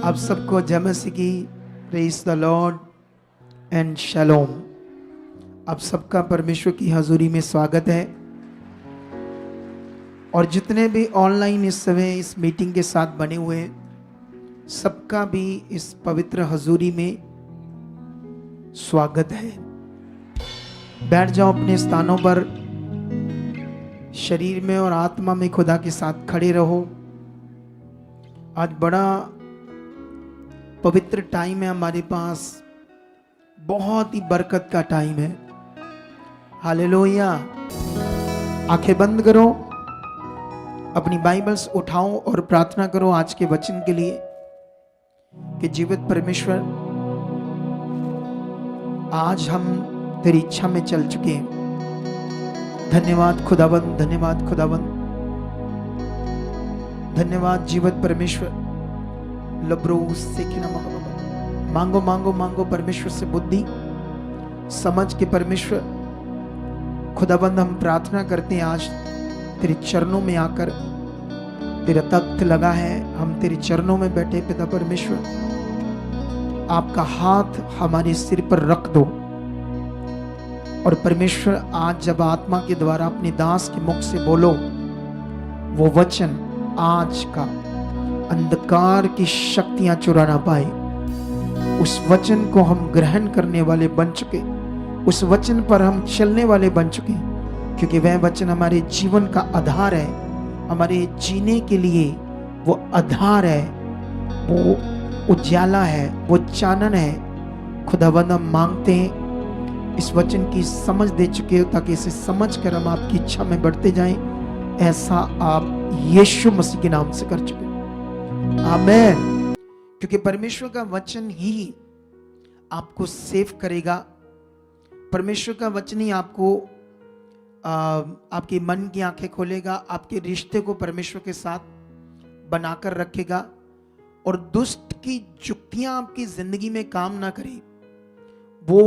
आप सबको जय मसीह की प्रेज द लॉर्ड एंड शलोम। आप सबका परमेश्वर की हजूरी में स्वागत है। और जितने भी ऑनलाइन इस समय इस मीटिंग के साथ बने हुए हैं, सबका भी इस पवित्र हजूरी में स्वागत है। बैठ जाओ अपने स्थानों पर, शरीर में और आत्मा में खुदा के साथ खड़े रहो। आज बड़ा पवित्र टाइम है हमारे पास, बहुत ही बरकत का टाइम है। हालेलुया। आंखें बंद करो, अपनी बाइबल्स उठाओ और प्रार्थना करो आज के वचन के लिए कि जीवित परमेश्वर, आज हम तेरी इच्छा में चल चुके हैं। धन्यवाद खुदावंद, धन्यवाद खुदावंद, धन्यवाद जीवित परमेश्वर। लब्रो से मांगो मांगो मांगो परमेश्वर से बुद्धि समझ के। परमेश्वर खुदाबंद, हम प्रार्थना करते हैं आज तेरे चरणों में आकर, तेरा तख्त लगा है, हम तेरे चरणों में बैठे। पिता परमेश्वर, आपका हाथ हमारे सिर पर रख दो। और परमेश्वर, आज जब आत्मा के द्वारा अपने दास के मुख से बोलो, वो वचन आज का अंधकार की शक्तियां चुरा ना पाए। उस वचन को हम ग्रहण करने वाले बन चुके, उस वचन पर हम चलने वाले बन चुके, क्योंकि वह वचन हमारे जीवन का आधार है। हमारे जीने के लिए वो आधार है, वो उजाला है, वो चानन है। खुदावंद, हम मांगते हैं इस वचन की समझ दे चुके हो, ताकि इसे समझ कर हम आपकी इच्छा में बढ़ते जाएं। ऐसा आप यीशु मसीह के नाम से कर चुके, आमीन। क्योंकि परमेश्वर का वचन ही आपको सेव करेगा। परमेश्वर का वचन ही आपको आपके मन की आंखें खोलेगा, आपके रिश्ते को परमेश्वर के साथ बनाकर रखेगा, और दुष्ट की जुक्तियां आपकी जिंदगी में काम ना करें, वो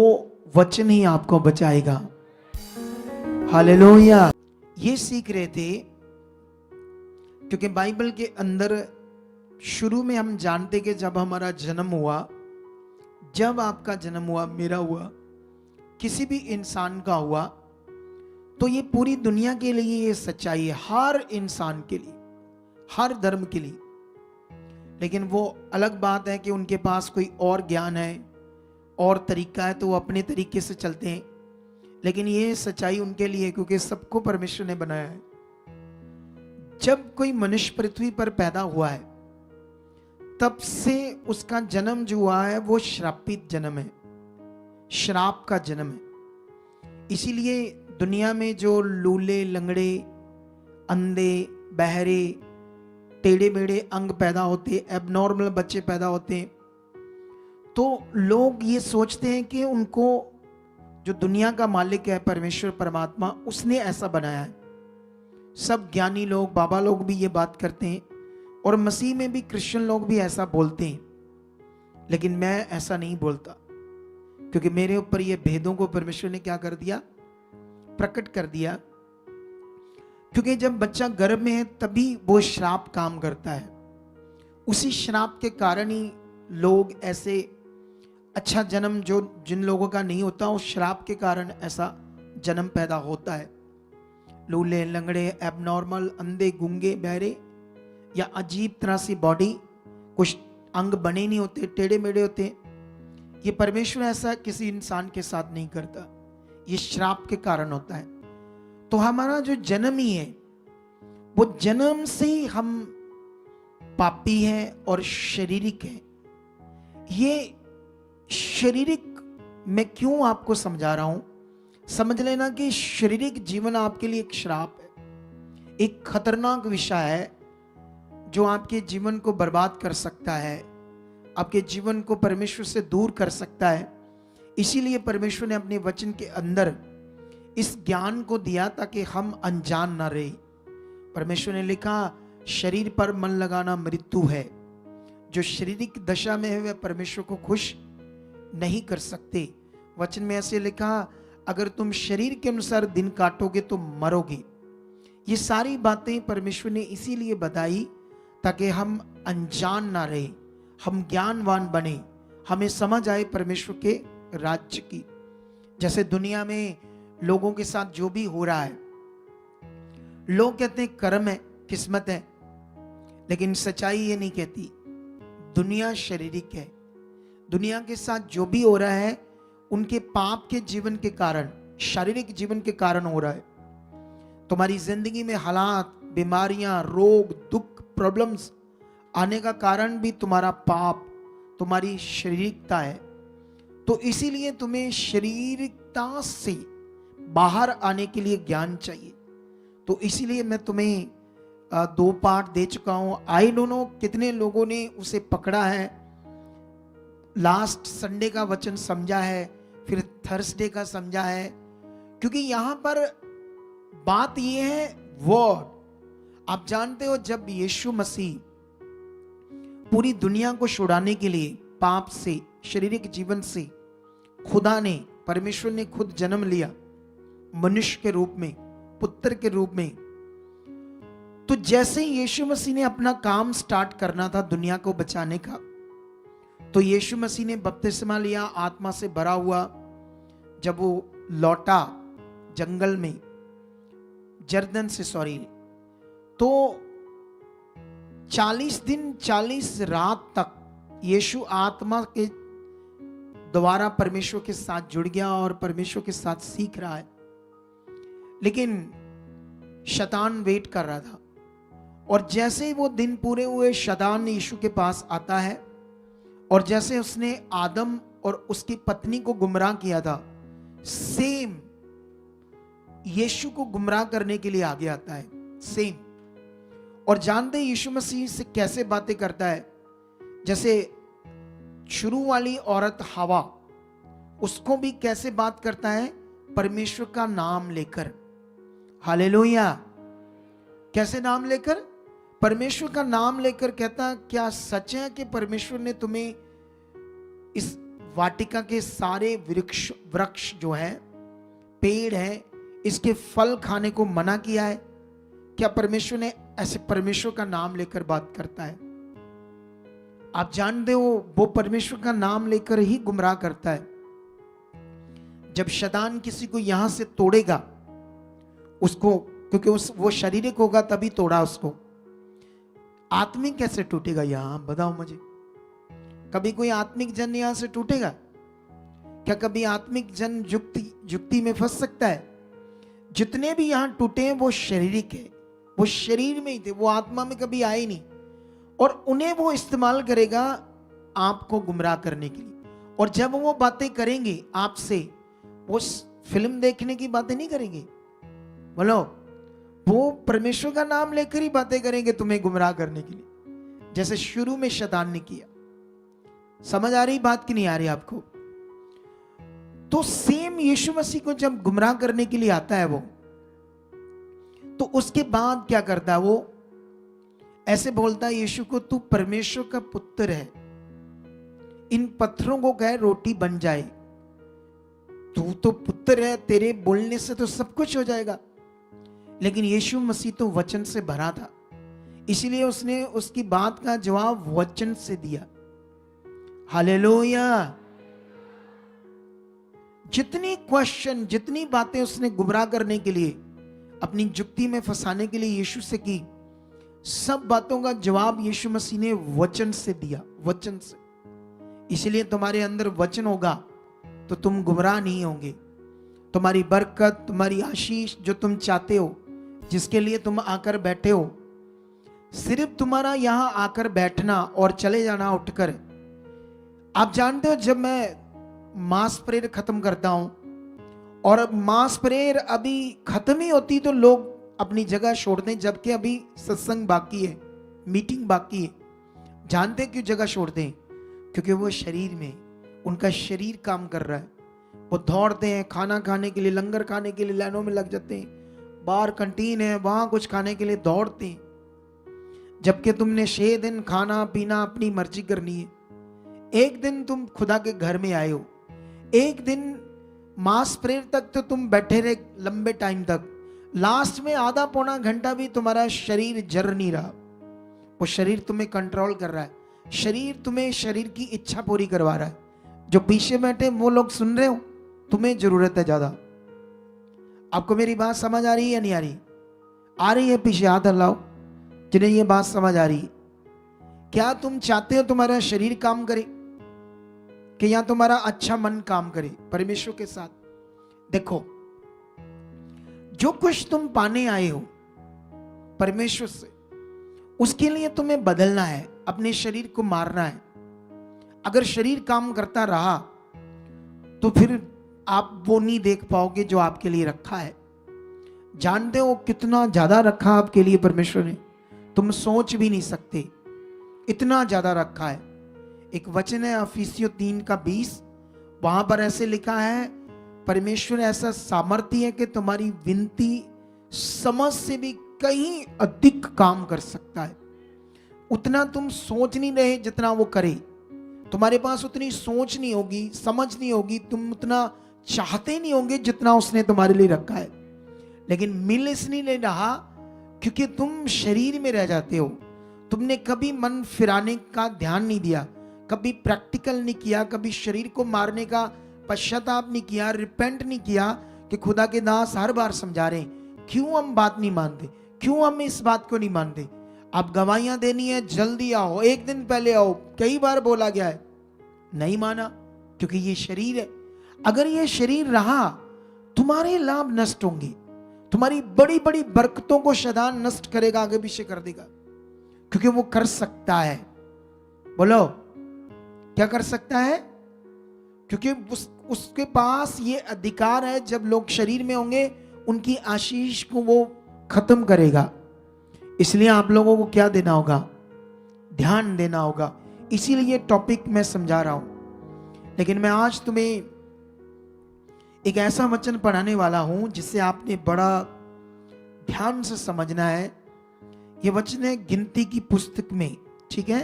वचन ही आपको बचाएगा। हालेलुया। ये सीख रहे थे, क्योंकि बाइबल के अंदर शुरू में हम जानते कि जब हमारा जन्म हुआ, जब आपका जन्म हुआ, मेरा हुआ, किसी भी इंसान का हुआ, तो ये पूरी दुनिया के लिए ये सच्चाई है, हर इंसान के लिए, हर धर्म के लिए। लेकिन वो अलग बात है कि उनके पास कोई और ज्ञान है और तरीका है, तो वो अपने तरीके से चलते हैं। लेकिन ये सच्चाई उनके लिए, क्योंकि सबको परमेश्वर ने बनाया है। जब कोई मनुष्य पृथ्वी पर पैदा हुआ है, तब से उसका जन्म जो हुआ है वो श्रापित जन्म है, श्राप का जन्म है। इसीलिए दुनिया में जो लूले, लंगड़े, अंधे, बहरे, टेढ़े मेढ़े अंग पैदा होते, एबनॉर्मल बच्चे पैदा होते, तो लोग ये सोचते हैं कि उनको जो दुनिया का मालिक है परमेश्वर परमात्मा, उसने ऐसा बनाया है। सब ज्ञानी लोग, बाबा लोग भी ये बात करते हैं, और मसीह में भी क्रिश्चियन लोग भी ऐसा बोलते हैं। लेकिन मैं ऐसा नहीं बोलता, क्योंकि मेरे ऊपर ये भेदों को परमेश्वर ने क्या कर दिया, प्रकट कर दिया। क्योंकि जब बच्चा गर्भ में है तभी वो श्राप काम करता है। उसी श्राप के कारण ही लोग ऐसे, अच्छा जन्म जो जिन लोगों का नहीं होता, उस श्राप के कारण ऐसा जन्म पैदा होता है। लूले, लंगड़े, एबनॉर्मल, अंधे, गूंगे, बहरे, या अजीब तरह से बॉडी, कुछ अंग बने नहीं होते, टेढ़े मेढ़े होते। ये परमेश्वर ऐसा किसी इंसान के साथ नहीं करता, ये श्राप के कारण होता है। तो हमारा जो जन्म ही है, वो जन्म से ही हम पापी हैं और शारीरिक हैं। ये शारीरिक मैं क्यों आपको समझा रहा हूं, समझ लेना कि शारीरिक जीवन आपके लिए एक श्राप है, एक खतरनाक विषय है, जो आपके जीवन को बर्बाद कर सकता है, आपके जीवन को परमेश्वर से दूर कर सकता है। इसीलिए परमेश्वर ने अपने वचन के अंदर इस ज्ञान को दिया, ताकि हम अनजान ना रहे। परमेश्वर ने लिखा, शरीर पर मन लगाना मृत्यु है। जो शारीरिक दशा में है वह परमेश्वर को खुश नहीं कर सकते। वचन में ऐसे लिखा, अगर तुम शरीर के अनुसार दिन काटोगे तो मरोगे। ये सारी बातें परमेश्वर ने इसीलिए बताई ताकि हम अनजान ना रहे, हम ज्ञानवान बने, हमें समझ आए परमेश्वर के राज्य की। जैसे दुनिया में लोगों के साथ जो भी हो रहा है, लोग कहते हैं कर्म है, किस्मत है, लेकिन सच्चाई ये नहीं कहती। दुनिया शारीरिक है। दुनिया के साथ जो भी हो रहा है उनके पाप के जीवन के कारण, शारीरिक जीवन के कारण हो रहा है। तुम्हारी जिंदगी में हालात, बीमारियां, रोग, दुख, प्रॉब्लम्स आने का कारण भी तुम्हारा पाप, तुम्हारी शारीरिकता है। तो इसीलिए तुम्हें शारीरिकता से बाहर आने के लिए ज्ञान चाहिए। तो इसीलिए मैं तुम्हें 2 पाठ दे चुका हूं। आई डोंट नो कितने लोगों ने उसे पकड़ा है। लास्ट संडे का वचन समझा है, फिर थर्सडे का समझा है, क्योंकि यहां पर बात यह है वर्ड। आप जानते हो जब यीशु मसीह पूरी दुनिया को छुड़ाने के लिए पाप से, शारीरिक जीवन से, खुदा ने, परमेश्वर ने खुद जन्म लिया मनुष्य के रूप में, पुत्र के रूप में। तो जैसे यीशु मसीह ने अपना काम स्टार्ट करना था दुनिया को बचाने का, तो यीशु मसीह ने बपतिस्मा लिया आत्मा से भरा हुआ। जब वो लौटा जंगल में, जर्दन से, तो 40 दिन 40 रात तक यीशु आत्मा के द्वारा परमेश्वर के साथ जुड़ गया और परमेश्वर के साथ सीख रहा है। लेकिन शैतान वेट कर रहा था, और जैसे ही वो दिन पूरे हुए, शैतान यीशु के पास आता है, और जैसे उसने आदम और उसकी पत्नी को गुमराह किया था, सेम यीशु को गुमराह करने के लिए आगे आता है, सेम। और जानते हैं यीशु मसीह से कैसे बातें करता है? जैसे शुरू वाली औरत हवा, उसको भी कैसे बात करता है? परमेश्वर का नाम लेकर। हालेलुया। कैसे नाम लेकर? परमेश्वर का नाम लेकर कहता, क्या सच है कि परमेश्वर ने तुम्हें इस वाटिका के सारे वृक्ष जो है, पेड़ है, इसके फल खाने को मना किया है? क्या परमेश्वर ने ऐसे परमेश्वर का नाम लेकर बात करता है? आप जानते हो वो परमेश्वर का नाम लेकर ही गुमराह करता है। जब शैतान किसी को यहां से तोड़ेगा, उसको, क्योंकि वो शारीरिक होगा तभी तोड़ा उसको, आत्मिक कैसे टूटेगा? यहां बताओ मुझे, कभी कोई आत्मिक जन यहां से टूटेगा क्या? कभी आत्मिक जन जुक्ति में फंस सकता है? जितने भी यहां टूटे हैं वो शारीरिक है, वो शरीर में ही थे, वो आत्मा में कभी आए नहीं। और उन्हें वो इस्तेमाल करेगा आपको गुमराह करने के लिए। और जब वो बातें करेंगे आपसे, वो फिल्म देखने की बातें नहीं करेंगे, बोलो, वो परमेश्वर का नाम लेकर ही बातें करेंगे तुम्हें गुमराह करने के लिए, जैसे शुरू में शैतान ने किया। समझ आ रही बात कि नहीं आ रही आपको? तो सेम यीशु मसीह को जब गुमराह करने के लिए आता है वो, तो उसके बाद क्या करता है? वो ऐसे बोलता है यीशु को, तू परमेश्वर का पुत्र है, इन पत्थरों को कह रोटी बन जाए। तू तो पुत्र है, तेरे बोलने से तो सब कुछ हो जाएगा। लेकिन यीशु मसीह तो वचन से भरा था, इसलिए उसने उसकी बात का जवाब वचन से दिया। हालेलुया। जितनी क्वेश्चन, जितनी बातें उसने गुमराह करने के लिए, अपनी जुक्ति में फंसाने के लिए यीशु से की, सब बातों का जवाब यीशु मसीह ने वचन से दिया, वचन से। इसलिए तुम्हारे अंदर वचन होगा तो तुम गुमराह नहीं होंगे। तुम्हारी बरकत, तुम्हारी आशीष जो तुम चाहते हो, जिसके लिए तुम आकर बैठे हो, सिर्फ तुम्हारा यहां आकर बैठना और चले जाना उठकर। आप जानते हो जब मैं मास प्रेयर खत्म करता हूं और मास प्रेयर अभी खत्म ही होती तो लोग अपनी जगह छोड़ दें, जबकि अभी सत्संग बाकी है, मीटिंग बाकी है। जानते क्यों जगह छोड़ दें? क्योंकि वो शरीर में, उनका शरीर काम कर रहा है। वो दौड़ते हैं खाना खाने के लिए, लंगर खाने के लिए लाइनों में लग जाते हैं, बाहर कैंटीन है वहां कुछ खाने के लिए दौड़ते हैं, जबकि तुमने 6 दिन खाना पीना अपनी मर्जी करनी है। एक दिन तुम खुदा के घर में आए हो, एक दिन मास प्रेयर तक तो तुम बैठे रहे लंबे टाइम तक, लास्ट में आधा पौना घंटा भी तुम्हारा शरीर जर नहीं रहा, वो शरीर तुम्हें कंट्रोल कर रहा है। शरीर तुम्हें शरीर की इच्छा पूरी करवा रहा है। जो पीछे बैठे वो लोग सुन रहे हो, तुम्हें जरूरत है ज्यादा। आपको मेरी बात समझ आ रही है या नहीं आ रही? आ रही है? पीछे हाथ हिलाओ जिन्हें ये बात समझ आ रही है। क्या तुम चाहते हो तुम्हारा शरीर काम करे कि या तुम्हारा अच्छा मन काम करे परमेश्वर के साथ? देखो, जो कुछ तुम पाने आए हो परमेश्वर से, उसके लिए तुम्हें बदलना है, अपने शरीर को मारना है। अगर शरीर काम करता रहा तो फिर आप वो नहीं देख पाओगे जो आपके लिए रखा है। जानते हो कितना ज्यादा रखा आपके लिए परमेश्वर ने, तुम सोच भी नहीं सकते, इतना ज्यादा रखा है। एक वचन है इफिसियों 3:20, वहां पर ऐसे लिखा है, परमेश्वर ऐसा सामर्थ्य है कि तुम्हारी विनती समझ से भी कहीं अधिक काम कर सकता है। उतना तुम सोच नहीं रहे जितना वो करे। तुम्हारे पास उतनी सोच नहीं होगी, समझ नहीं होगी, तुम उतना चाहते नहीं होंगे जितना उसने तुम्हारे लिए रखा है। लेकिन मिल इसलिए नहीं रहा क्योंकि तुम शरीर में रह जाते हो। तुमने कभी मन फिराने का ध्यान नहीं दिया, कभी प्रैक्टिकल नहीं किया, कभी शरीर को मारने का पश्चाताप नहीं किया, रिपेंट नहीं किया कि खुदा के दास हर बार समझा रहे हैं, क्यों हम बात नहीं मानते, क्यों हम इस बात को नहीं मानते। अब गवाहियां देनी है, जल्दी आओ, एक दिन पहले आओ, कई बार बोला गया है, नहीं माना क्योंकि ये शरीर है। अगर ये शरीर रहा, तुम्हारे लाभ नष्ट होंगे, तुम्हारी बड़ी बड़ी बरकतों को शैतान नष्ट करेगा, आगे पीछे कर देगा, क्योंकि वो कर सकता है। बोलो, क्या कर सकता है? क्योंकि उसके पास ये अधिकार है, जब लोग शरीर में होंगे उनकी आशीष को वो खत्म करेगा। इसलिए आप लोगों को क्या देना होगा? ध्यान देना होगा। इसीलिए टॉपिक मैं समझा रहा हूं। लेकिन मैं आज तुम्हें एक ऐसा वचन पढ़ाने वाला हूं जिससे आपने बड़ा ध्यान से समझना है। यह वचन है गिनती की पुस्तक में, ठीक है,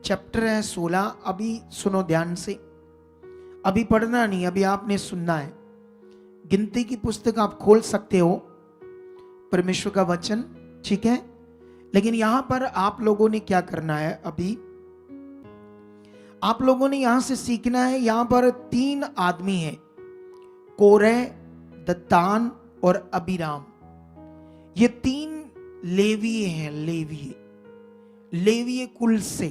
चैप्टर है 16। अभी सुनो ध्यान से, अभी पढ़ना नहीं, अभी आपने सुनना है। गिनती की पुस्तक आप खोल सकते हो, परमेश्वर का वचन, ठीक है। लेकिन यहां पर आप लोगों ने क्या करना है? अभी आप लोगों ने यहां से सीखना है। यहां पर 3 आदमी हैं, कोरे, दत्तान और अबीराम। ये 3 लेवीय हैं, लेवीय कुल से।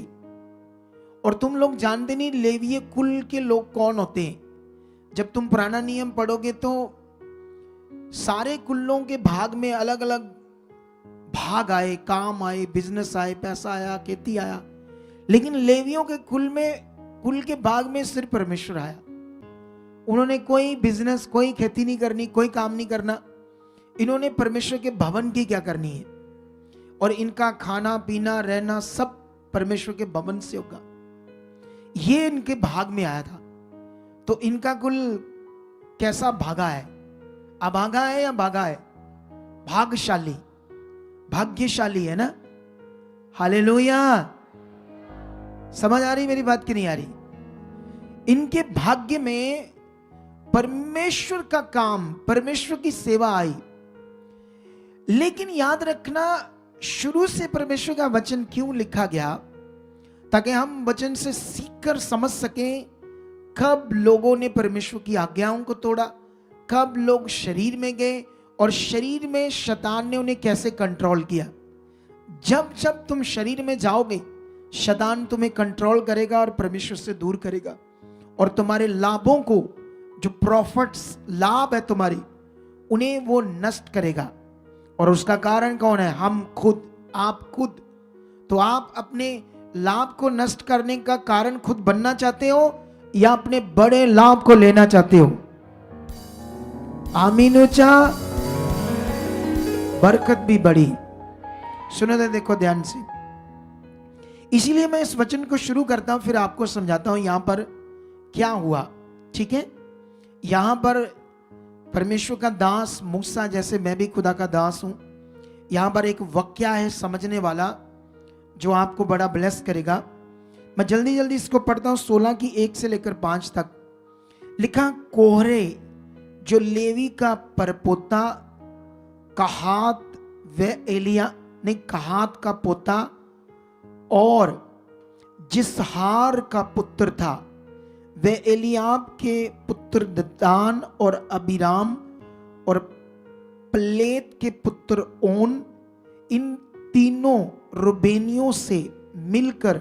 और तुम लोग जानते नहीं लेवीय कुल के लोग कौन होते हैं। जब तुम पुराना नियम पढ़ोगे तो सारे कुलों के भाग में अलग अलग भाग आए, काम आए, बिजनेस आए, पैसा आया, खेती आया। लेकिन लेवियों के कुल के भाग में सिर्फ परमेश्वर आया। उन्होंने कोई बिजनेस, कोई खेती नहीं करनी, कोई काम नहीं करना। इन्होंने परमेश्वर के भवन की क्या करनी है, और इनका खाना पीना रहना सब परमेश्वर के भवन से होगा। ये इनके भाग में आया था। तो इनका कुल कैसा भागा है? अभागा है या भागा है? भाग्यशाली, भाग्यशाली है ना। हालेलुया। समझ आ रही मेरी बात की नहीं आ रही? इनके भाग्य में परमेश्वर का काम, परमेश्वर की सेवा आई। लेकिन याद रखना, शुरू से परमेश्वर का वचन क्यों लिखा गया? ताकि हम वचन से सीखकर समझ सकें कब लोगों ने परमेश्वर की आज्ञाओं को तोड़ा, कब लोग शरीर में गए, और शरीर में शैतान ने उन्हें कैसे कंट्रोल किया। जब जब तुम शरीर में जाओगे, शैतान तुम्हें कंट्रोल करेगा और परमेश्वर से दूर करेगा, और तुम्हारे लाभों को, जो प्रॉफिट्स, लाभ है तुम्हारी, उन्हें वो नष्ट करेगा। और उसका कारण कौन है? हम खुद, आप खुद। तो आप अपने लाभ को नष्ट करने का कारण खुद बनना चाहते हो या अपने बड़े लाभ को लेना चाहते हो? आमीन ऊंचा, बरकत भी बड़ी। सुनो तो देखो ध्यान से। इसीलिए मैं इस वचन को शुरू करता हूं, फिर आपको समझाता हूं यहां पर क्या हुआ, ठीक है। यहां पर परमेश्वर का दास मूसा, जैसे मैं भी खुदा का दास हूं, यहां पर एक वाक्या है समझने वाला जो आपको बड़ा ब्लेस करेगा। मैं जल्दी जल्दी इसको पढ़ता हूं। 16 की 1 से लेकर 5 तक लिखा, कोहरे जो लेवी का परपोता, कहात व एलिया नहीं, कहात का पोता और जिसहार का पुत्र था, वह एलियाब के पुत्र दतान और अबीराम और पलेत के पुत्र ओन, इन तीनों रुबेनियों से मिलकर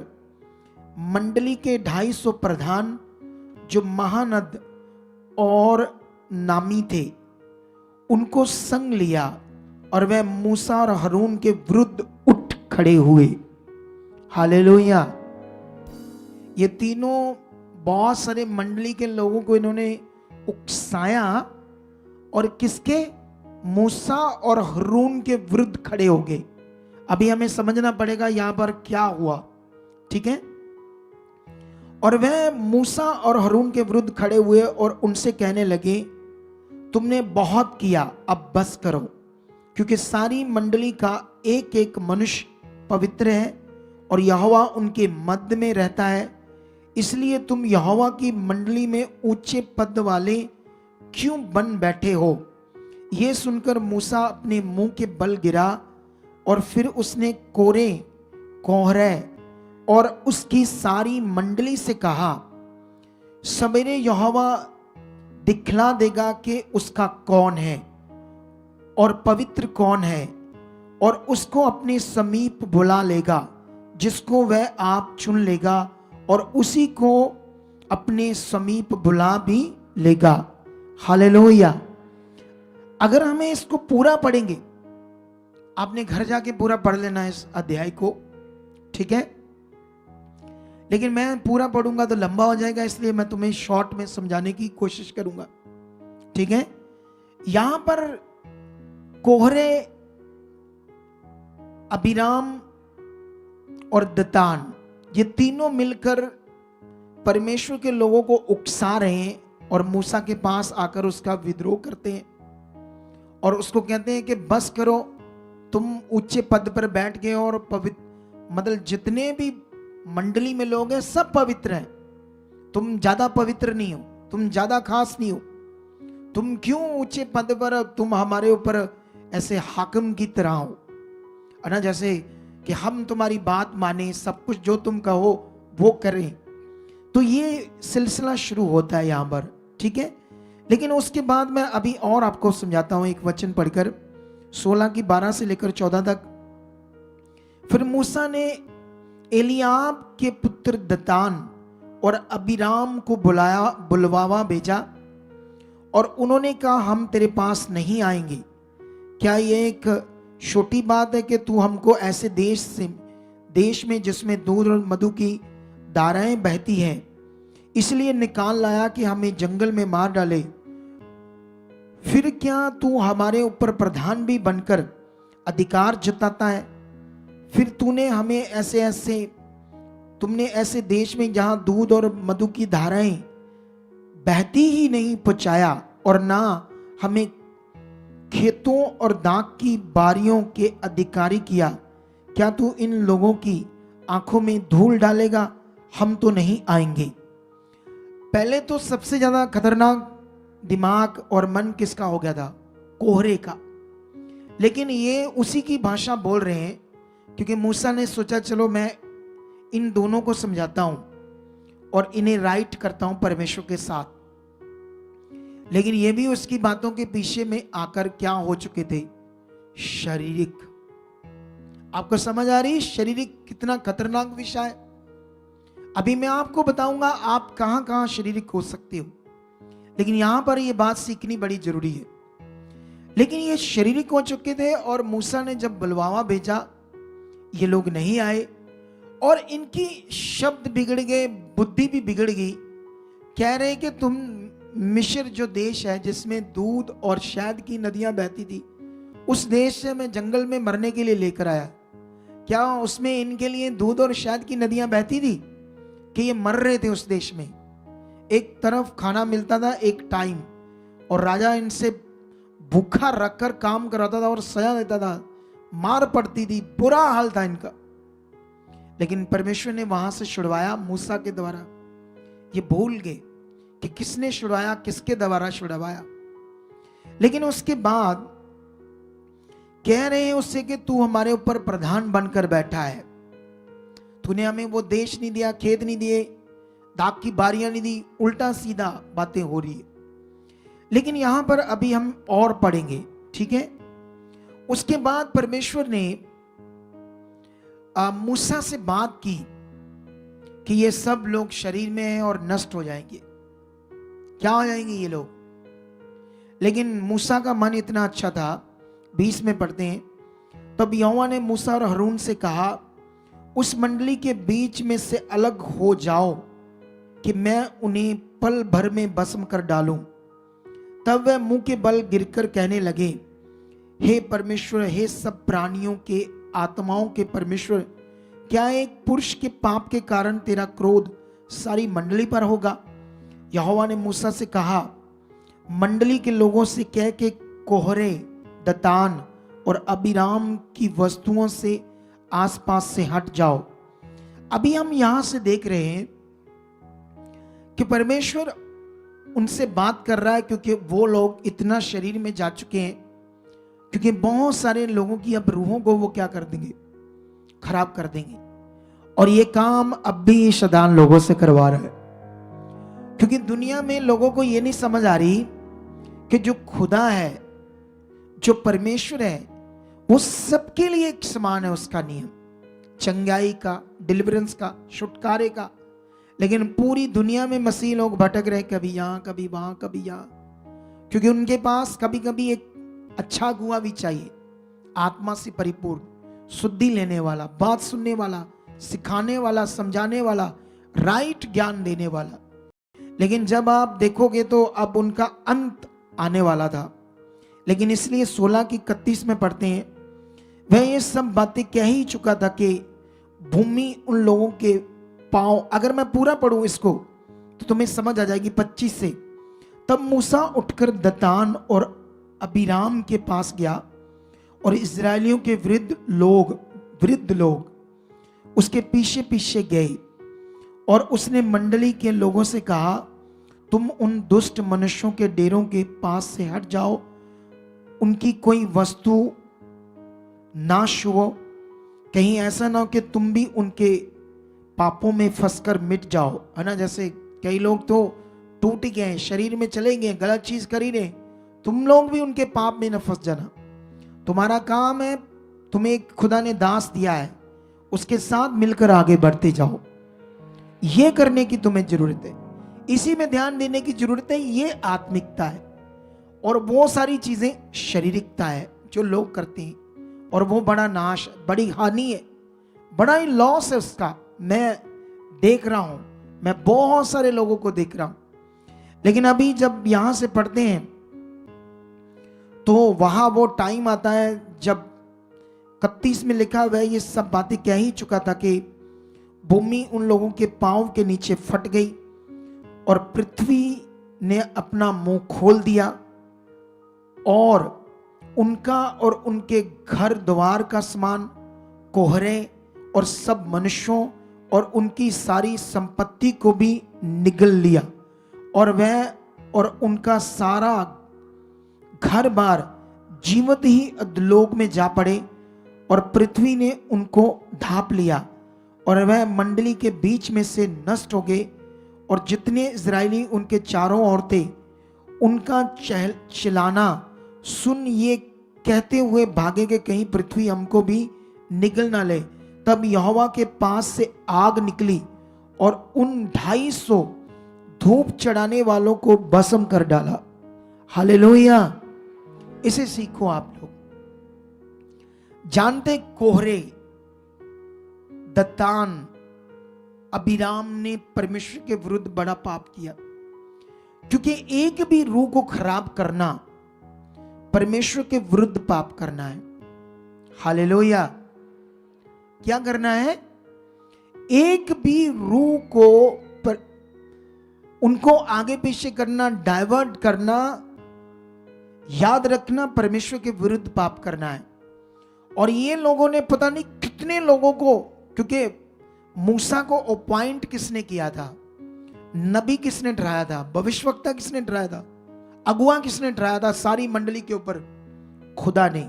मंडली के 250 प्रधान जो महानद और नामी थे, उनको संग लिया और वह मूसा और हारून के विरुद्ध उठ खड़े हुए। हालेलुया। ये तीनों बहुत सारे मंडली के लोगों को इन्होंने उकसाया और किसके? मूसा और हारून के विरुद्ध खड़े हो गए। अभी हमें समझना पड़ेगा यहां पर क्या हुआ, ठीक है। और वह मूसा और हारून के विरुद्ध खड़े हुए और उनसे कहने लगे, तुमने बहुत किया, अब बस करो, क्योंकि सारी मंडली का एक एक मनुष्य पवित्र है और यहोवा उनके मध्य में रहता है, इसलिए तुम यहोवा की मंडली में ऊंचे पद वाले क्यों बन बैठे हो। यह सुनकर मूसा अपने मुंह के बल गिरा और फिर उसने कोहरे और उसकी सारी मंडली से कहा, सवेरे यहोवा दिखला देगा कि उसका कौन है और पवित्र कौन है, और उसको अपने समीप बुला लेगा, जिसको वह आप चुन लेगा, और उसी को अपने समीप बुला भी लेगा। हालेलुया। अगर हमें इसको पूरा पढ़ेंगे, आपने घर जाके पूरा पढ़ लेना है इस अध्याय को, ठीक है। लेकिन मैं पूरा पढ़ूंगा तो लंबा हो जाएगा, इसलिए मैं तुम्हें शॉर्ट में समझाने की कोशिश करूंगा, ठीक है। यहां पर कोहरे, अबीराम और दतान, ये तीनों मिलकर परमेश्वर के लोगों को उकसा रहे हैं और मूसा के पास आकर उसका विद्रोह करते हैं और उसको कहते हैं कि बस करो, तुम ऊंचे पद पर बैठ गए और पवित्र, मतलब जितने भी मंडली में लोग हैं सब पवित्र हैं, तुम ज्यादा पवित्र नहीं हो, तुम ज्यादा खास नहीं हो, तुम क्यों ऊंचे पद पर, तुम हमारे ऊपर ऐसे हाकिम की तरह हो, है ना, जैसे कि हम तुम्हारी बात माने, सब कुछ जो तुम कहो वो करें। तो ये सिलसिला शुरू होता है यहां पर, ठीक है। लेकिन उसके बाद मैं अभी और आपको समझाता हूं एक वचन पढ़कर 16 की 12 से लेकर 14 तक। फिर मूसा ने एलियाब के पुत्र दतान और अबीराम को बुलवावा भेजा और उन्होंने कहा, हम तेरे पास नहीं आएंगे। क्या ये एक छोटी बात है कि तू हमको ऐसे देश में जिसमें दूध और मधु की धाराएं बहती हैं, इसलिए निकाल लाया कि हमें जंगल में मार डाले। फिर क्या तू हमारे ऊपर प्रधान भी बनकर अधिकार जताता है? फिर तुमने ऐसे देश में जहां दूध और मधु की धाराएं बहती ही नहीं पहुंचाया और ना हमें खेतों और दाख की बारियों के अधिकारी किया। क्या तू इन लोगों की आंखों में धूल डालेगा? हम तो नहीं आएंगे। पहले तो सबसे ज्यादा खतरनाक दिमाग और मन किसका हो गया था? कोहरे का। लेकिन ये उसी की भाषा बोल रहे हैं, क्योंकि मूसा ने सोचा चलो मैं इन दोनों को समझाता हूं और इन्हें राइट करता हूं परमेश्वर के साथ। लेकिन ये भी उसकी बातों के पीछे में आकर क्या हो चुके थे? शारीरिक। आपको समझ आ रही शारीरिक कितना खतरनाक विषय है? अभी मैं आपको बताऊंगा आप कहां कहां शारीरिक हो सकते हो, लेकिन यहां पर यह बात सीखनी बड़ी जरूरी है। लेकिन ये शारीरिक हो चुके थे और मूसा ने जब बुलवावा भेजा, ये लोग नहीं आए और इनकी शब्द बिगड़ गए, बुद्धि भी बिगड़ गई। कह रहे कि तुम मिस्र जो देश है जिसमें दूध और शहद की नदियां बहती थी, उस देश से मैं जंगल में मरने के लिए लेकर आया। क्या उसमें इनके लिए दूध और शहद की नदियां बहती थी कि ये मर रहे थे उस देश में? एक तरफ खाना मिलता था एक टाइम, और राजा इनसे भूखा रखकर काम कराता था और सजा देता था, मार पड़ती थी, बुरा हाल था इनका। लेकिन परमेश्वर ने वहां से छुड़वाया मूसा के द्वारा। ये भूल गए कि किसने छुड़वाया, किसके द्वारा छुड़वाया। लेकिन उसके बाद कह रहे हैं उससे कि तू हमारे ऊपर प्रधान बनकर बैठा है। तूने हमें वो देश नहीं दिया, खेत नहीं दिए, दाख की बारियां नहीं दी, उल्टा सीधा बातें हो रही है। लेकिन यहां पर अभी हम और पढ़ेंगे, ठीक है। उसके बाद परमेश्वर ने मूसा से बात की कि ये सब लोग शरीर में हैं और नष्ट हो जाएंगे। क्या हो जाएंगे ये लोग? लेकिन मूसा का मन इतना अच्छा था, 20 में पढ़ते हैं, तब यहोवा ने मूसा और हारून से कहा, उस मंडली के बीच में से अलग हो जाओ कि मैं उन्हें पल भर में भस्म कर डालूं। तब वह मुंह के बल गिरकर कहने लगे, हे परमेश्वर, हे सब प्राणियों के आत्माओं के परमेश्वर, क्या एक पुरुष के पाप के कारण तेरा क्रोध सारी मंडली पर होगा? यहोवा ने मूसा से कहा, मंडली के लोगों से कह के कोहरे, दतान और अबीराम की वस्तुओं से आसपास से हट जाओ। अभी हम यहां से देख रहे हैं कि परमेश्वर उनसे बात कर रहा है, क्योंकि वो लोग इतना शरीर में जा चुके हैं, क्योंकि बहुत सारे लोगों की अब रूहों को वो क्या कर देंगे? खराब कर देंगे। और ये काम अब भी शैतान लोगों से करवा रहा है, क्योंकि दुनिया में लोगों को ये नहीं समझ आ रही कि जो खुदा है, जो परमेश्वर है, वो सबके लिए एक समान है। उसका नियम चंगाई का, डिलीवरेंस का, छुटकारे का। लेकिन पूरी दुनिया में मसीह लोग भटक रहे, कभी यहां कभी वहां कभी यहां, क्योंकि उनके पास कभी कभी एक अच्छा गुआ भी चाहिए, आत्मा से परिपूर्ण, शुद्धि लेने वाला, बात सुनने वाला, सिखाने वाला, समझाने वाला, राइट ज्ञान देने वाला। लेकिन जब आप देखोगे तो अब उनका अंत आने वाला था। लेकिन इसलिए 16 की 31 में पढ़ते हैं, वह ये सब बातें कह ही चुका था कि भूमि उन लोगों के पांव, अगर मैं पूरा पढ़ूं इसको तो तुम्हें समझ आ जाएगी 25 से। तब मूसा उठकर दतान और अबीराम के पास गया और इस्राएलियों के वृद्ध लोग उसके पीछे पीछे गए, और उसने मंडली के लोगों से कहा, तुम उन दुष्ट मनुष्यों के डेरों के पास से हट जाओ, उनकी कोई वस्तु ना छुओ, कहीं ऐसा ना हो कि तुम भी उनके पापों में फंसकर मिट जाओ। है ना, जैसे कई लोग तो टूट गए, शरीर में चले गए, गलत चीज कर ही रहे, तुम लोग भी उनके पाप में न फंस जाना। तुम्हारा काम है, तुम्हें एक खुदा ने दास दिया है, उसके साथ मिलकर आगे बढ़ते जाओ। ये करने की तुम्हें जरूरत है, इसी में ध्यान देने की जरूरत है। ये आत्मिकता है, और वो सारी चीजें शारीरिकता है जो लोग करते हैं, और वो बड़ा नाश, बड़ी हानि है, बड़ा ही लॉस है उसका। मैं देख रहा हूं, मैं बहुत सारे लोगों को देख रहा हूं। लेकिन अभी जब यहां से पढ़ते हैं तो वहां वो टाइम आता है जब 31 में लिखा हुआ है, ये सब बातें कह ही चुका था कि भूमि उन लोगों के पांव के नीचे फट गई और पृथ्वी ने अपना मुंह खोल दिया, और उनका और उनके घर द्वार का सामान, कोहरे और सब मनुष्यों और उनकी सारी संपत्ति को भी निगल लिया, और वह और उनका सारा घर बार जीवित ही अधोलोक में जा पड़े, और पृथ्वी ने उनको ढांप लिया, और वह मंडली के बीच में से नष्ट हो गए। और जितने इजरायली उनके चारों ओर थे, उनका चिल्लाना सुन ये कहते हुए भागे कि कहीं पृथ्वी हमको भी निगल ना ले। तब यहोवा के पास से आग निकली और उन 250 धूप चढ़ाने वालों को भस्म कर डाला। हालेलुया। इसे सीखो आप लोग। जानते, कोहरे, दतान, अबीराम ने परमेश्वर के विरुद्ध बड़ा पाप किया, क्योंकि एक भी रूह को खराब करना परमेश्वर के विरुद्ध पाप करना है। हालेलुया। क्या करना है? एक भी रूह को उनको आगे पीछे करना, डाइवर्ट करना, याद रखना, परमेश्वर के विरुद्ध पाप करना है। और ये लोगों ने पता नहीं कितने लोगों को, क्योंकि मूसा को अपॉइंट किसने किया था? नबी किसने डराया था? भविष्यवक्ता किसने डराया था? अगुआ किसने डराया था सारी मंडली के ऊपर? खुदा ने।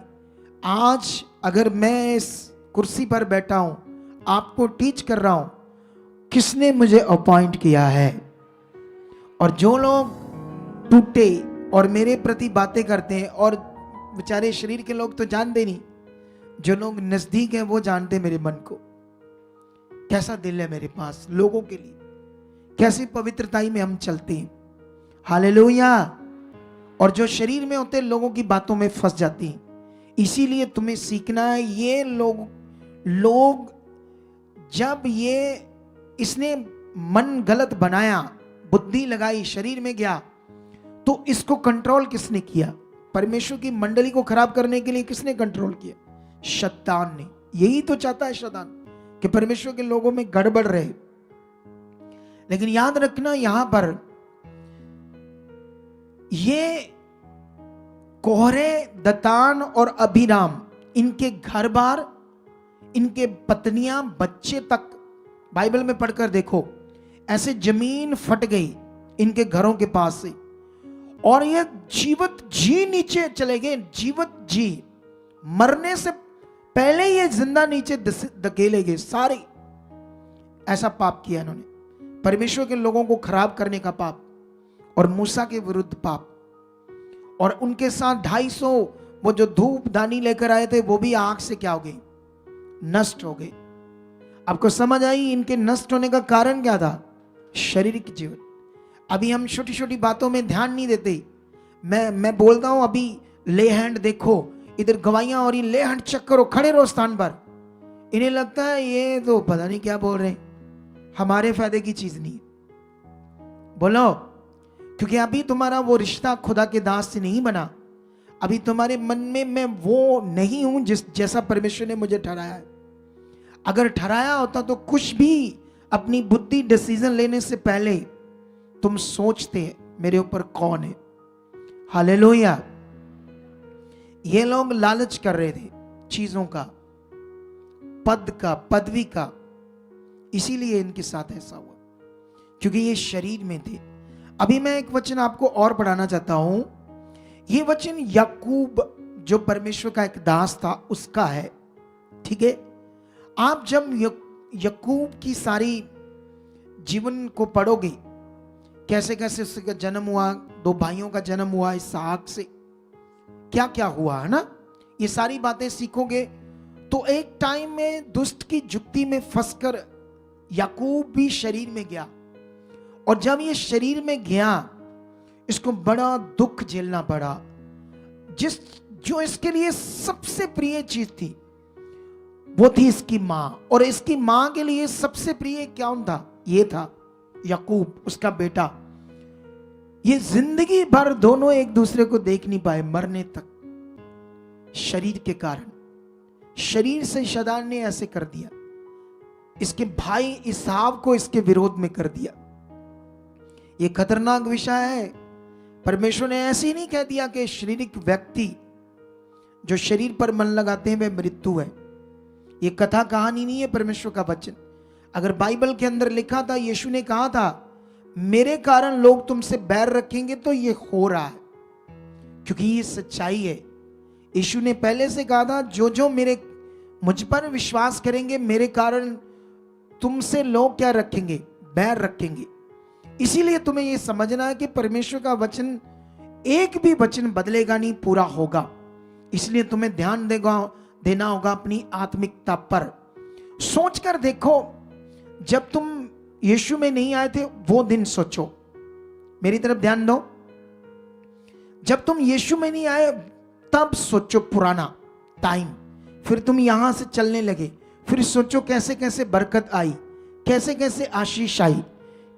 आज अगर मैं इस कुर्सी पर बैठा हूं, आपको टीच कर रहा हूं किसने मुझे अपॉइंट किया है। और जो लोग टूटे और मेरे प्रति बातें करते हैं, और बेचारे शरीर के लोग तो जानते नहीं, जो लोग नजदीक हैं वो जानते मेरे मन को, कैसा दिल है मेरे पास लोगों के लिए, कैसी पवित्रताई में हम चलते हैं। हालेलुया। और जो शरीर में होते लोगों की बातों में फंस जाती हैं। इसीलिए तुम्हें सीखना है, ये लोग जब इसने मन गलत बनाया, बुद्धि लगाई, शरीर में गया, तो इसको कंट्रोल किसने किया? परमेश्वर की मंडली को खराब करने के लिए किसने कंट्रोल किया? शैतान ने। यही तो चाहता है शैतान कि परमेश्वर के लोगों में गड़बड़ रहे। लेकिन याद रखना, यहां पर ये कोहरे, दतान और अभिराम, इनके घर बार, इनके पत्नियां, बच्चे तक, बाइबल में पढ़कर देखो, ऐसे जमीन फट गई इनके घरों के पास से, और ये जीवत जी नीचे चले गए। जीवत जी, मरने से पहले ये जिंदा नीचे धकेले गए सारे। ऐसा पाप किया इन्होंने, परमेश्वर के लोगों को खराब करने का पाप, और मूसा के विरुद्ध पाप। और उनके साथ 250 वो जो धूप दानी लेकर आए थे, वो भी आग से क्या हो गए? नष्ट हो गए। आपको समझ आई इनके नष्ट होने का कारण क्या था? शारीरिक जीवन। अभी हम छोटी छोटी बातों में ध्यान नहीं देते। मैं बोलता हूं अभी ले हैंड देखो, इधर गवाहियां हो रही, ले हैंड चेक करो, खड़े रहो स्थान पर। इन्हें लगता है ये तो पता नहीं क्या बोल रहे हैं, हमारे फायदे की चीज नहीं। बोलो, क्योंकि अभी तुम्हारा वो रिश्ता खुदा के दास से नहीं बना। अभी तुम्हारे मन में मैं वो नहीं हूं जैसा परमेश्वर ने मुझे ठहराया है। अगर ठहराया होता तो कुछ भी अपनी बुद्धि डिसीजन लेने से पहले तुम सोचते मेरे ऊपर कौन है। हालेलुया। ये लोग लालच कर रहे थे चीजों का, पद का, पदवी का, इसीलिए इनके साथ ऐसा हुआ, क्योंकि ये शरीर में थे। अभी मैं एक वचन आपको और पढ़ाना चाहता हूं। ये वचन याकूब, जो परमेश्वर का एक दास था, उसका है। ठीक है, आप जब याकूब की सारी जीवन को पढ़ोगे, कैसे कैसे उसका जन्म हुआ, 2 भाइयों का जन्म हुआ इसहाक से, क्या क्या हुआ, है ना, ये सारी बातें सीखोगे तो एक टाइम में दुष्ट की जुक्ति में फंसकर याकूब भी शरीर में गया। और जब ये शरीर में गया, इसको बड़ा दुख झेलना पड़ा। जो इसके लिए सबसे प्रिय चीज थी वो थी इसकी मां, और इसकी मां के लिए सबसे प्रिय कौन था? ये था याकूब, उसका बेटा। ये जिंदगी भर दोनों एक दूसरे को देख नहीं पाए, मरने तक, शरीर के कारण। शरीर से शैतान ने ऐसे कर दिया, इसके भाई इसहाक को इसके विरोध में कर दिया। ये खतरनाक विषय है। परमेश्वर ने ऐसे ही नहीं कह दिया कि शारीरिक व्यक्ति जो शरीर पर मन लगाते हैं वे मृत्यु है। ये कथा कहानी नहीं है, परमेश्वर का वचन। अगर बाइबल के अंदर लिखा था, यीशु ने कहा था मेरे कारण लोग तुमसे बैर रखेंगे, तो ये हो रहा है, क्योंकि ये सच्चाई है। यीशु ने पहले से कहा था जो जो मुझ पर विश्वास करेंगे, मेरे कारण तुमसे लोग क्या रखेंगे? बैर रखेंगे। इसीलिए तुम्हें यह समझना है कि परमेश्वर का वचन, एक भी वचन बदलेगा नहीं, पूरा होगा। इसलिए तुम्हें ध्यान देना होगा अपनी आत्मिकता पर। सोचकर देखो, जब तुम यीशु में नहीं आए थे वो दिन सोचो, मेरी तरफ ध्यान दो। जब तुम यीशु में नहीं आए तब सोचो पुराना टाइम, फिर तुम यहां से चलने लगे, फिर सोचो कैसे कैसे बरकत आई, कैसे कैसे आशीष आई।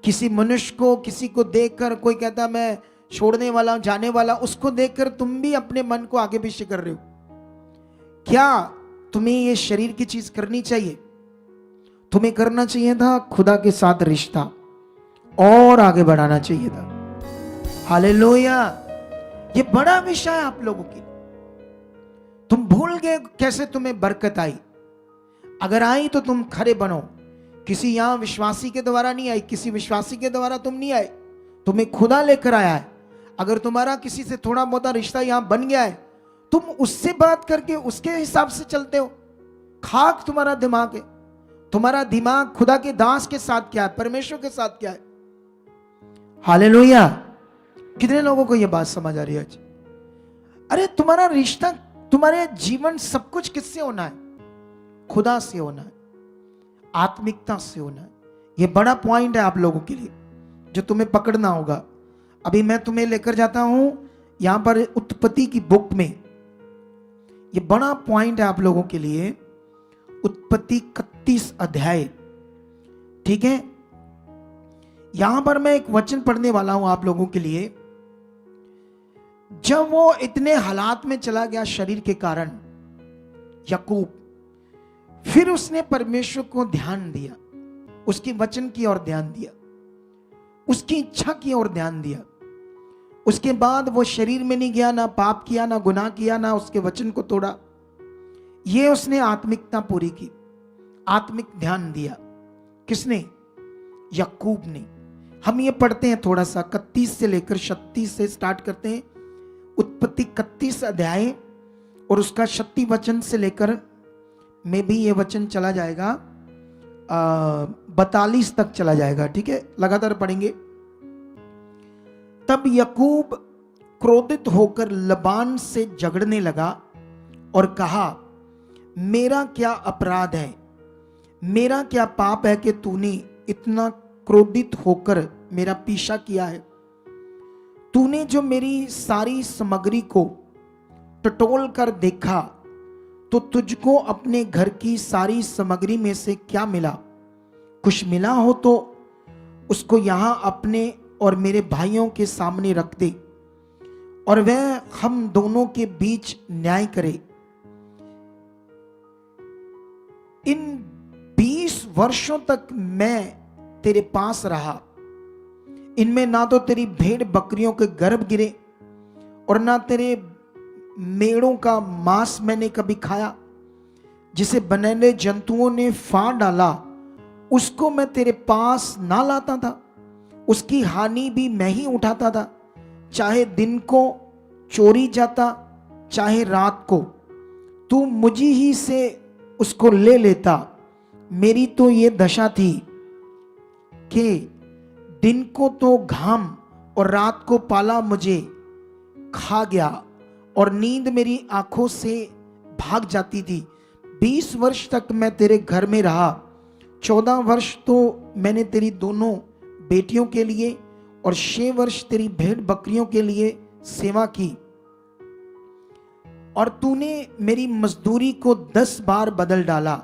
किसी मनुष्य को, किसी को देखकर, कोई कहता मैं छोड़ने वाला, जाने वाला, उसको देखकर तुम भी अपने मन को आगे पीछे कर रहे हो। क्या तुम्हें ये शरीर की चीज करनी चाहिए? तुम्हें करना चाहिए था खुदा के साथ रिश्ता और आगे बढ़ाना चाहिए था। हालेलुया। ये बड़ा विषय है आप लोगों की। तुम भूल गए कैसे तुम्हें बरकत आई। अगर आई तो तुम खरे बनो। किसी यहां विश्वासी के द्वारा नहीं आई, किसी विश्वासी के द्वारा तुम नहीं आए, तुम्हें खुदा लेकर आया है। अगर तुम्हारा किसी से थोड़ा बहुत रिश्ता यहां बन गया है, तुम उससे बात करके उसके हिसाब से चलते हो। खाक तुम्हारा दिमाग है। तुम्हारा दिमाग खुदा के दास के साथ क्या है, परमेश्वर के साथ क्या है। हालेलुया। कितने लोगों को यह बात समझ आ रही है आज? अरे तुम्हारा रिश्ता, तुम्हारे जीवन सब कुछ किससे होना है? खुदा से होना है, आत्मिकता से होना है। यह बड़ा पॉइंट है आप लोगों के लिए जो तुम्हें पकड़ना होगा। अभी मैं तुम्हें लेकर जाता हूं यहां पर उत्पत्ति की बुक में। यह बड़ा पॉइंट है आप लोगों के लिए। उत्पत्ति 31 अध्याय, ठीक है। यहां पर मैं एक वचन पढ़ने वाला हूं आप लोगों के लिए। जब वो इतने हालात में चला गया शरीर के कारण, याकूब, फिर उसने परमेश्वर को ध्यान दिया, उसके वचन की ओर ध्यान दिया, उसकी इच्छा की ओर ध्यान दिया। उसके बाद वो शरीर में नहीं गया, ना पाप किया, ना गुनाह किया, ना उसके वचन को तोड़ा। ये उसने आत्मिकता पूरी की, आत्मिक ध्यान दिया। किसने? याकूब ने। हम ये पढ़ते हैं थोड़ा सा, 31 से लेकर 36 से स्टार्ट करते हैं। उत्पत्ति 31 अध्याय और उसका 36 वचन से लेकर में भी ये वचन चला जाएगा 42 तक चला जाएगा, ठीक है। लगातार पढ़ेंगे। तब याकूब क्रोधित होकर लबान से झगड़ने लगा और कहा, मेरा क्या अपराध है, मेरा क्या पाप है कि तूने इतना क्रोधित होकर मेरा पीछा किया है? तूने जो मेरी सारी सामग्री को टटोल कर देखा तो तुझको अपने घर की सारी सामग्री में से क्या मिला? कुछ मिला हो तो उसको यहां अपने और मेरे भाइयों के सामने रख दे और वह हम दोनों के बीच न्याय करे। इन 20 वर्षों तक मैं तेरे पास रहा, इनमें ना तो तेरी भेड़ बकरियों के गर्भ गिरे और ना तेरे मेढ़ों का मांस मैंने कभी खाया। जिसे बनैले जंतुओं ने फाड़ डाला उसको मैं तेरे पास ना लाता था, उसकी हानि भी मैं ही उठाता था। चाहे दिन को चोरी जाता, चाहे रात को, तू मुझी ही से उसको ले लेता। मेरी तो ये दशा थी कि दिन को तो घाम और रात को पाला मुझे खा गया और नींद मेरी आंखों से भाग जाती थी। 20 वर्ष तक मैं तेरे घर में रहा, 14 वर्ष तो मैंने तेरी दोनों बेटियों के लिए और 6 वर्ष तेरी भेड़ बकरियों के लिए सेवा की। और तूने मेरी मजदूरी को 10 बार बदल डाला।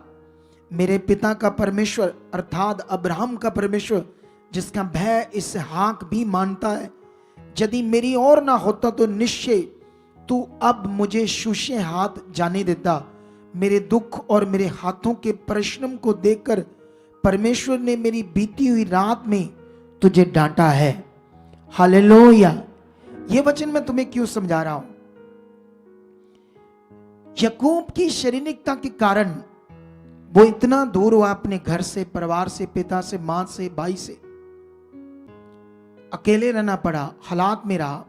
मेरे पिता का परमेश्वर अर्थात अब्राहम का परमेश्वर, जिसका भय इसहाक भी मानता है, यदि मेरी और ना होता तो निश्चय तू अब मुझे शूशे हाथ जाने देता। मेरे दुख और मेरे हाथों के परिश्रम को देखकर परमेश्वर ने मेरी बीती हुई रात में तुझे डांटा है। हालेलुया। ये वचन मैं तुम्हें क्यों समझा रहा हूं? याकूब की शारीरिकता के कारण वो इतना दूर हुआ अपने घर से, परिवार से, पिता से, मां से, भाई से। अकेले रहना पड़ा, हालात में रहा।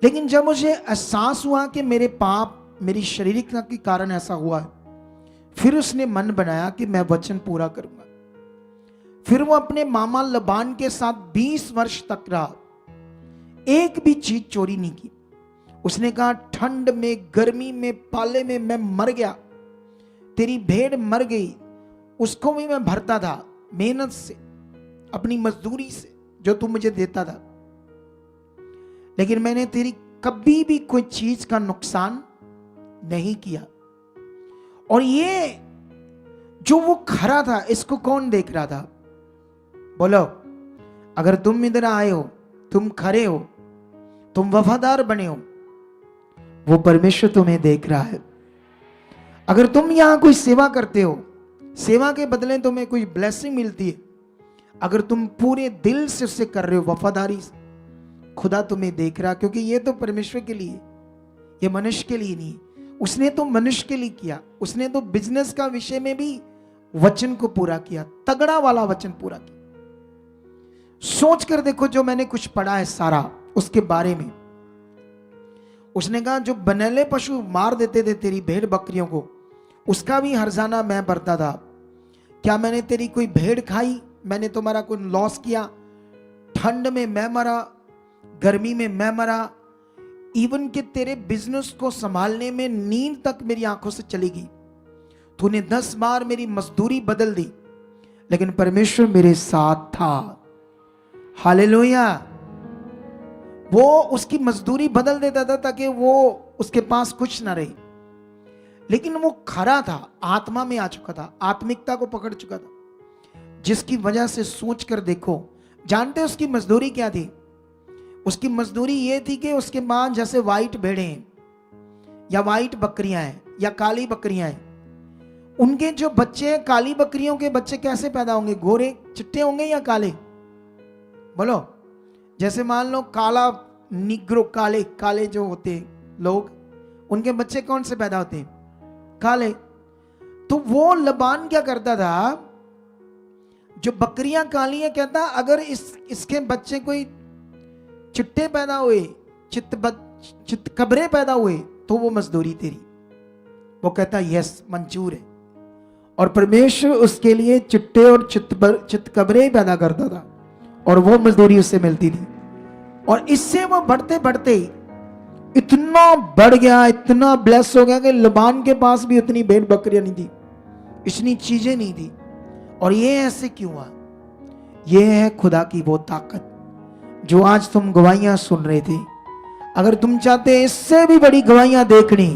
लेकिन जब मुझे एहसास हुआ कि मेरे पाप मेरी शारीरिकता के कारण ऐसा हुआ है, फिर उसने मन बनाया कि मैं वचन पूरा करूंगा। फिर वो अपने मामा लबान के साथ 20 वर्ष तक रहा, एक भी चीज चोरी नहीं की। उसने कहा, ठंड में, गर्मी में, पाले में मैं मर गया, तेरी भेड़ मर गई, उसको भी मैं भरता था मेहनत से, अपनी मजदूरी से जो तू मुझे देता था। लेकिन मैंने तेरी कभी भी कोई चीज का नुकसान नहीं किया। और ये जो वो खरा था, इसको कौन देख रहा था? बोलो, अगर तुम इधर आए हो, तुम खरे हो, तुम वफादार बने हो, वो परमेश्वर तुम्हें देख रहा है। अगर तुम यहां कोई सेवा करते हो, सेवा के बदले तुम्हें कोई ब्लेसिंग मिलती है, अगर तुम पूरे दिल से उससे कर रहे हो, वफादारी से, खुदा तुम्हें देख रहा। क्योंकि ये तो परमेश्वर के लिए, ये मनुष्य के लिए नहीं। उसने तो मनुष्य के लिए किया। उसने तो बिजनेस का विषय में भी वचन को पूरा किया, तगड़ा वाला वचन पूरा किया। सोच कर देखो, जो मैंने कुछ पढ़ा है सारा उसके बारे में। उसने कहा, जो बनैले पशु मार देते थे तेरी भेड़ बकरियों को, उसका भी हर्जाना मैं भरता था। क्या मैंने तेरी कोई भेड़ खाई? मैंने तुम्हारा कोई लॉस किया? ठंड में मैं मरा, गर्मी में मैं मरा, इवन कि तेरे बिजनेस को संभालने में नींद तक मेरी आंखों से चली गई। तूने 10 बार मेरी मजदूरी बदल दी, लेकिन परमेश्वर मेरे साथ था। हालेलुया। वो उसकी मजदूरी बदल देता था ताकि वो उसके पास कुछ ना रहे, लेकिन वो खरा था, आत्मा में आ चुका था, आत्मिकता को पकड़ चुका था, जिसकी वजह से सोच कर देखो। जानते उसकी मजदूरी क्या थी? उसकी मजदूरी ये थी कि उसके पास जैसे वाइट भेड़े हैं या वाइट बकरियां हैं या काली बकरियां हैं, उनके जो बच्चे, काली बकरियों के बच्चे कैसे पैदा होंगे? गोरे चिट्टे होंगे या काले? बोलो। जैसे मान लो काला निग्रो, काले काले जो होते लोग, उनके बच्चे कौन से पैदा होते हैं? काले। तो वो लबान क्या करता था, जो बकरियां काली हैं, कहता अगर इसके बच्चे कोई चिट्टे पैदा हुए, चितकबरे पैदा हुए, तो वो मजदूरी तेरी। वो कहता यस, मंजूर है। और परमेश्वर उसके लिए चिट्टे और चितकबरे पैदा करता था, और वो मजदूरी उससे मिलती थी। और इससे वो बढ़ते बढ़ते इतना बढ़ गया, इतना ब्लेस हो गया कि लबान के पास भी उतनी भेड़ बकरियां नहीं थी, इतनी चीजें नहीं थी। और ये ऐसे क्यों हुआ? ये है खुदा की वो ताकत जो आज तुम गवाहियां सुन रहे थे। अगर तुम चाहते इससे भी बड़ी गवाहियां देखनी,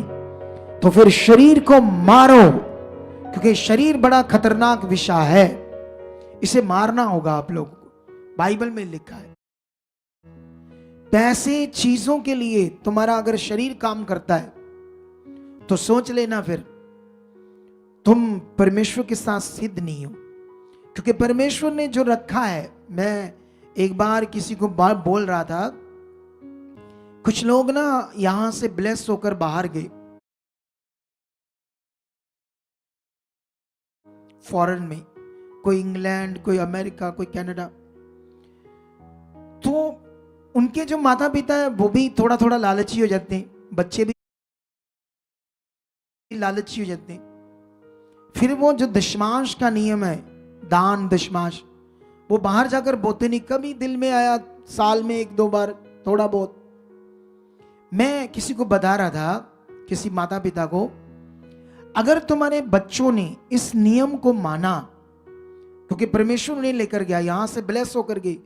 तो फिर शरीर को मारो, क्योंकि शरीर बड़ा खतरनाक विषय है, इसे मारना होगा आप लोगों को। बाइबल में लिखा है, पैसे चीजों के लिए तुम्हारा अगर शरीर काम करता है, तो सोच लेना फिर तुम परमेश्वर के साथ सिद्ध नहीं हो। क्योंकि परमेश्वर ने जो रखा है, मैं एक बार किसी को बोल रहा था, कुछ लोग ना यहां से ब्लेस होकर बाहर गए, फॉरेन में, कोई इंग्लैंड, कोई अमेरिका, कोई कनाडा। तो उनके जो माता पिता है वो भी थोड़ा थोड़ा लालची हो जाते हैं, बच्चे भी लालची हो जाते हैं। फिर वो जो दशमांश का नियम है, दान दशमांश, वो बाहर जाकर बोते नहीं, कभी दिल में आया साल में 1-2 बार थोड़ा बहुत। मैं किसी को बता रहा था, किसी माता पिता को, अगर तुम्हारे बच्चों ने इस नियम को माना, क्योंकि परमेश्वर उन्हें लेकर गया, यहां से ब्लेस होकर गई,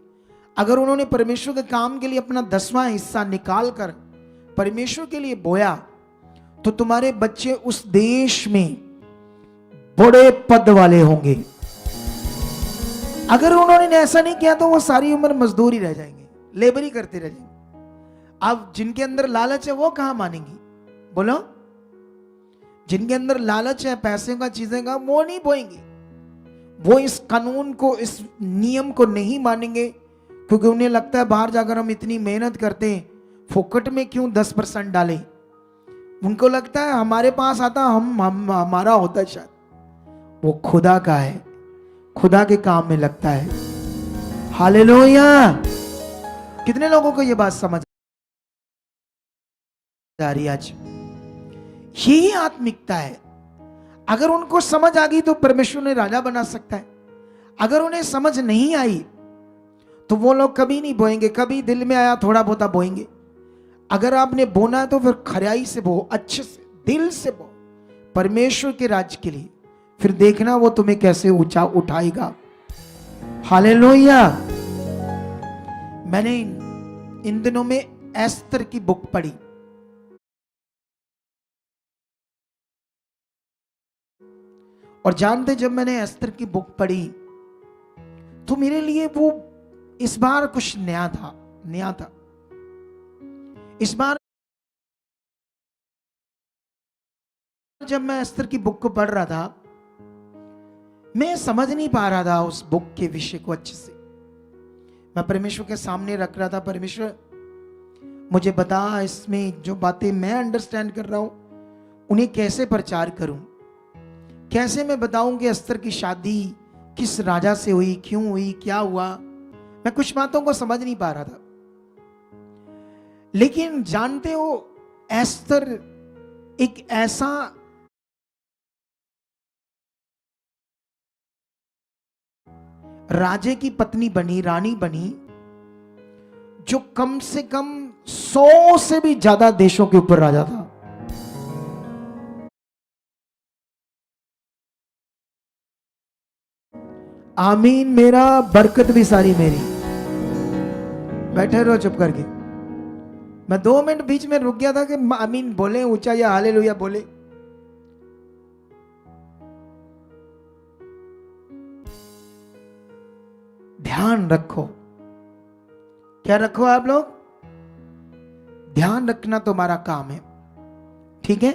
अगर उन्होंने परमेश्वर के काम के लिए अपना 10वां हिस्सा निकाल कर परमेश्वर के लिए बोया, तो तुम्हारे बच्चे उस देश में बड़े पद वाले होंगे। अगर उन्होंने ऐसा नहीं किया तो वो सारी उम्र मजदूर ही रह जाएंगे, लेबर ही करते रह जाएंगे। अब जिनके अंदर लालच है वो कहां मानेंगी? बोलो। जिनके अंदर लालच है पैसे का, चीजें का, वो नहीं बोएंगे, वो इस कानून को, इस नियम को नहीं मानेंगे, क्योंकि उन्हें लगता है बाहर जाकर हम इतनी मेहनत करते हैं, फोकट में क्यों 10% डालें। उनको लगता है हमारे पास आता हम हमारा होता शायद। वो खुदा का है, खुदा के काम में लगता है। हालेलुया। कितने लोगों को ये बात समझ आ रही है आज? यही आत्मिकता है। अगर उनको समझ आ गई तो परमेश्वर ने राजा बना सकता है। अगर उन्हें समझ नहीं आई तो वो लोग कभी नहीं बोएंगे, कभी दिल में आया थोड़ा बहुत बोएंगे। अगर आपने बोना है तो फिर खराई से बो, अच्छे से, दिल से बो, परमेश्वर के राज्य के लिए। फिर देखना वो तुम्हें कैसे ऊंचा उठाएगा। हालेलुया। मैंने इन दिनों में एस्तर की बुक पढ़ी, और जानते जब मैंने एस्तर की बुक पढ़ी तो मेरे लिए वो इस बार कुछ नया था। इस बार जब मैं एस्तर की बुक को पढ़ रहा था, मैं समझ नहीं पा रहा था उस बुक के विषय को अच्छे से। मैं परमेश्वर के सामने रख रहा था, परमेश्वर मुझे बता, इसमें जो बातें मैं अंडरस्टैंड कर रहा हूं उन्हें कैसे प्रचार करूं, कैसे मैं बताऊं कि एस्तर की शादी किस राजा से हुई, क्यों हुई, क्या हुआ। मैं कुछ बातों को समझ नहीं पा रहा था। लेकिन जानते हो, एस्तर एक ऐसा राजे की पत्नी बनी, रानी बनी, जो कम से कम 100 से भी ज्यादा देशों के ऊपर राजा था। आमीन मेरा, बरकत भी सारी मेरी। बैठे रहो चुप करके। मैं 2 मिनट बीच में रुक गया था कि आमीन बोले ऊंचा या हालेलुया बोले। ध्यान रखो। क्या रखो आप लोग? ध्यान रखना तुम्हारा काम है, ठीक है।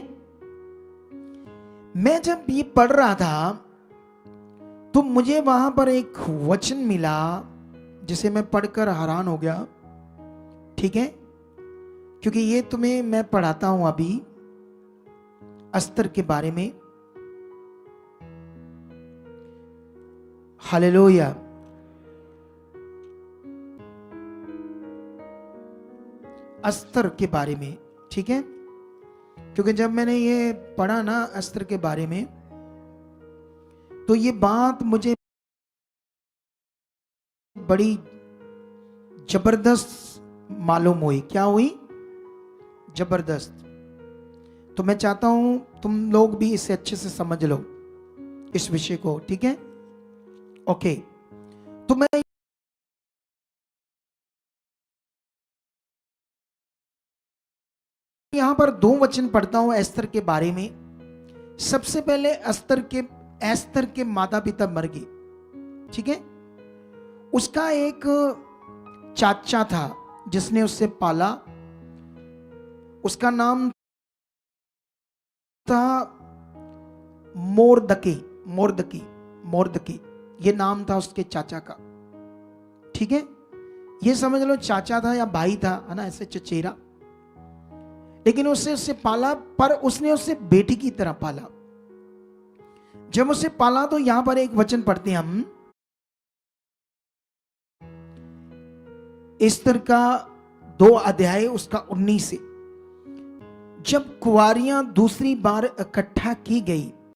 मैं जब ये पढ़ रहा था तो मुझे वहां पर एक वचन मिला जिसे मैं पढ़कर हैरान हो गया, ठीक है, क्योंकि ये तुम्हें मैं पढ़ाता हूं अभी अस्तर के बारे में। हालेलुया। अस्तर के बारे में, ठीक है, क्योंकि जब मैंने ये पढ़ा ना अस्तर के बारे में, तो ये बात मुझे बड़ी जबरदस्त मालूम हुई। क्या हुई? जबरदस्त। तो मैं चाहता हूं तुम लोग भी इसे अच्छे से समझ लो, इस विषय को, ठीक है। ओके, तो मैं यहां पर 2 वचन पढ़ता हूं एस्तर के बारे में। सबसे पहले एस्तर के माता पिता मर गए, ठीक है। उसका एक चाचा था जिसने उससे पाला, उसका नाम था मोर्दकी। मोर्दकी ये नाम था उसके चाचा का, ठीक है। ये समझ लो चाचा था या भाई था, है ना, ऐसे चचेरा। लेकिन उससे पाला, पर उसने उससे बेटी की तरह पाला। जब उसे पाला तो यहां पर एक वचन पढ़ते हैं हम, एस्तर का 2 अध्याय उसका 19 से। जब कुंवारियां दूसरी बार इकट्ठा की गई